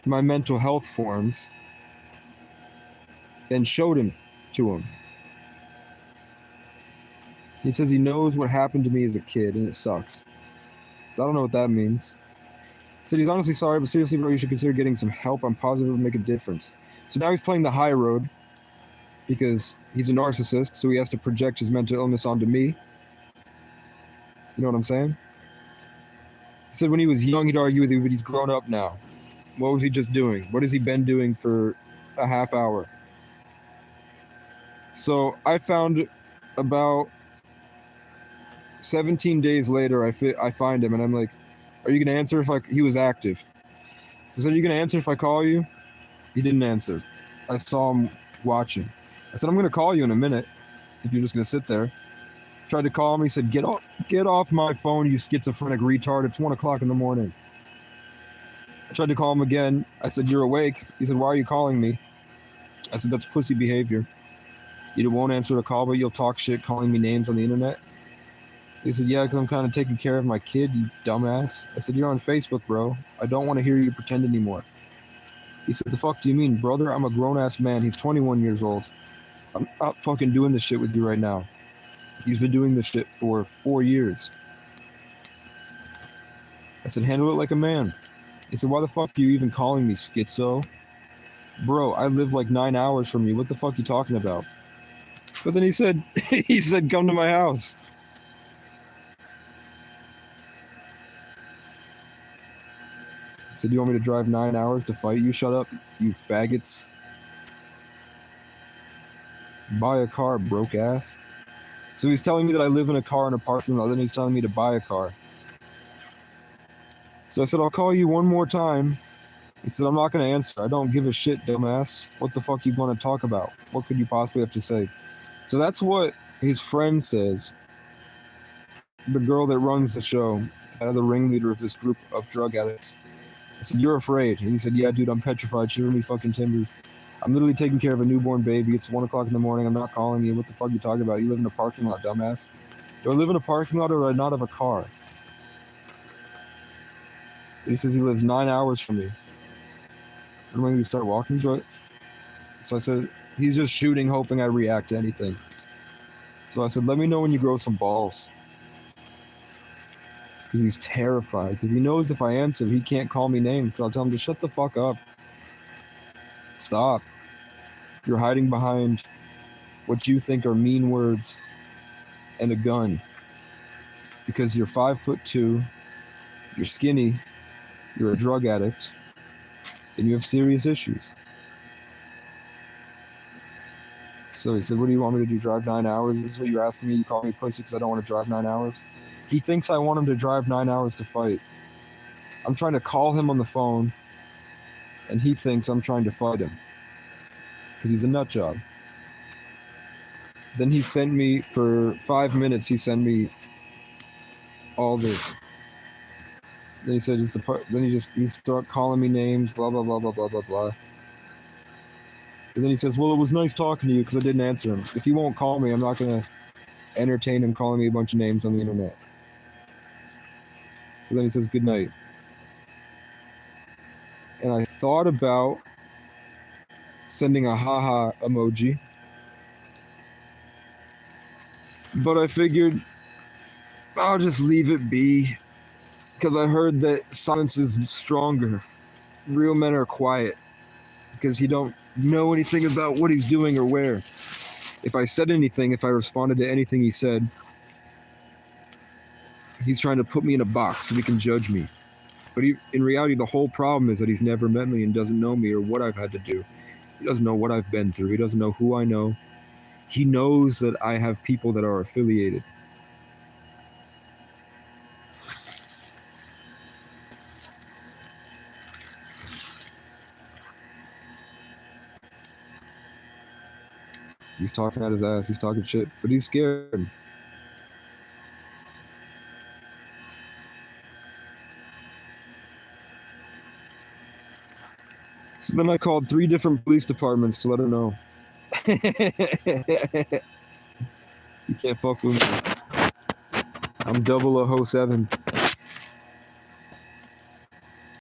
my mental health forms and showed him to him. He says he knows what happened to me as a kid, and it sucks. I don't know what that means. He said he's honestly sorry, but seriously, bro, you should consider getting some help. I'm positive it'll make a difference. So now he's playing the high road because he's a narcissist, so he has to project his mental illness onto me. You know what I'm saying? He said when he was young, he'd argue with you, but he's grown up now. What was he just doing? What has he been doing for a half hour? So I found about 17 days later, I find him, and I'm like, are you going to answer if he was active? He said, are you going to answer if I call you? He didn't answer. I saw him watching. I said, I'm going to call you in a minute if you're just going to sit there. Tried to call him. He said, get off my phone, you schizophrenic retard. It's 1 o'clock in the morning. I tried to call him again. I said, you're awake. He said, why are you calling me? I said, that's pussy behavior. You won't answer the call, but you'll talk shit calling me names on the internet. He said, yeah, because I'm kind of taking care of my kid, you dumbass. I said, you're on Facebook, bro. I don't want to hear you pretend anymore. He said, the fuck do you mean, brother? I'm a grown-ass man. He's 21 years old. I'm not fucking doing this shit with you right now. He's been doing this shit for 4 years. I said, handle it like a man. He said, why the fuck are you even calling me, schizo? Bro, I live like 9 hours from you. What the fuck are you talking about? But then he said, come to my house. He said, you want me to drive 9 hours to fight you? Shut up, you faggots. Buy a car, broke ass. So he's telling me that I live in a car in a parking lot, then he's telling me to buy a car. So I said, I'll call you one more time. He said, I'm not going to answer. I don't give a shit, dumbass. What the fuck you want to talk about? What could you possibly have to say? So that's what his friend says. The girl that runs the show, the ringleader of this group of drug addicts. I said, you're afraid. And he said, yeah, dude, I'm petrified. Shiver me fucking timbers. I'm literally taking care of a newborn baby. It's 1 o'clock in the morning. I'm not calling you. What the fuck are you talking about? You live in a parking lot, dumbass. Do I live in a parking lot or do I not have a car? He says he lives 9 hours from me. I'm going to start walking to it. So I said, he's just shooting, hoping I react to anything. So I said, let me know when you grow some balls. Because he's terrified. Because he knows if I answer, he can't call me names. So I'll tell him to shut the fuck up. Stop. You're hiding behind what you think are mean words and a gun. Because you're 5'2", you're skinny, you're a drug addict, and you have serious issues. So he said, what do you want me to do, drive 9 hours? This is what you're asking me? You call me pussy because I don't want to drive 9 hours? He thinks I want him to drive 9 hours to fight. I'm trying to call him on the phone, and he thinks I'm trying to fight him. Because he's a nut job. Then he sent me, for 5 minutes, he sent me all this. Then he said, he started calling me names, blah, blah, blah, blah, blah, blah, blah. And then he says, well, it was nice talking to you because I didn't answer him. If he won't call me, I'm not going to entertain him calling me a bunch of names on the internet. So then he says, good night. And I thought about sending a haha emoji. But I figured I'll just leave it be. Because I heard that silence is stronger. Real men are quiet. Because you don't know anything about what he's doing or where. If I said anything, if I responded to anything he said, he's trying to put me in a box so he can judge me. But in reality, the whole problem is that he's never met me and doesn't know me or what I've had to do. He doesn't know what I've been through. He doesn't know who I know. He knows that I have people that are affiliated. He's talking out his ass. He's talking shit, but he's scared. So then I called 3 different police departments to let her know. You can't fuck with me. I'm 007.